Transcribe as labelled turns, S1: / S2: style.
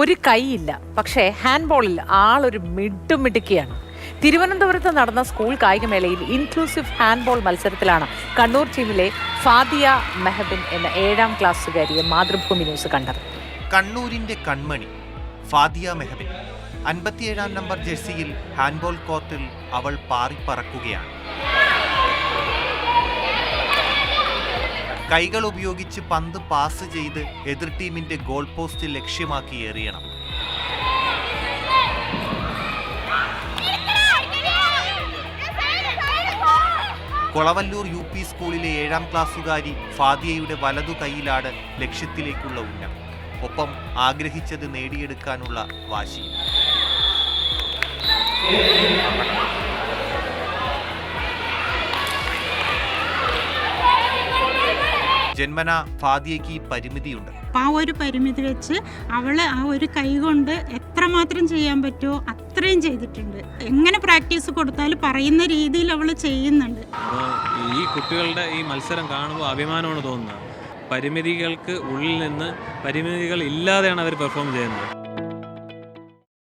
S1: ഒരു കൈയില്ല, പക്ഷേ ഹാൻഡ്ബോളിൽ ആളൊരു മിടുമിടുക്കിയാണ്. തിരുവനന്തപുരത്ത് നടന്ന സ്കൂൾ കായികമേളയിൽ ഇൻക്ലൂസീവ് ഹാൻഡ്ബോൾ മത്സരത്തിലാണ് കണ്ണൂർ ടീമിലെ ഫാദിയ മെഹബിൻ എന്ന 7ാം ക്ലാസ്സുകാരിയെ മാതൃഭൂമി ന്യൂസ് കണ്ടത്.
S2: കണ്ണൂരിന്റെ കൺമണി ഫാദിയ മെഹബിൻ 57ാം നമ്പർ ജേഴ്സിയിൽ ഹാൻഡ്ബോൾ കോർട്ടിൽ അവൾ പാറിപ്പറക്കുകയാണ്. കൈകൾ ഉപയോഗിച്ച് പന്ത് പാസ് ചെയ്ത് എതിർ ടീമിന്റെ ഗോൾ പോസ്റ്റ് ലക്ഷ്യമാക്കി എറിയണം. കൊളവല്ലൂർ UP സ്കൂളിലെ 7ാം ക്ലാസ്സുകാരി ഫാദിയയുടെ വലതു കൈയിലാണ് ലക്ഷ്യത്തിലേക്കുള്ള ഉന്നം. ഒപ്പം ആഗ്രഹിച്ചത് നേടിയെടുക്കാനുള്ള വാശി. ജന്മന ഫാദിയയ്ക്ക് പരിമിതിയുണ്ട്.
S3: ആ ഒരു പരിമിതി വെച്ച് അവള് ആ ഒരു കൈ കൊണ്ട് എത്രമാത്രം ചെയ്യാൻ പറ്റുമോ അത്രയും ചെയ്തിട്ടുണ്ട്. എങ്ങനെ പ്രാക്ടീസ് കൊടുത്താലും പറയുന്ന രീതിയിൽ അവൾ ചെയ്യുന്നുണ്ട്.
S4: ഈ കുട്ടികളുടെ ഈ മത്സരം കാണുമ്പോൾ അഭിമാനമാണ് തോന്നുന്നത്. പരിമിതികൾക്ക് ഉള്ളിൽ നിന്ന് പരിമിതികൾ ഇല്ലാതെയാണ് അവർ പെർഫോം ചെയ്യുന്നത്.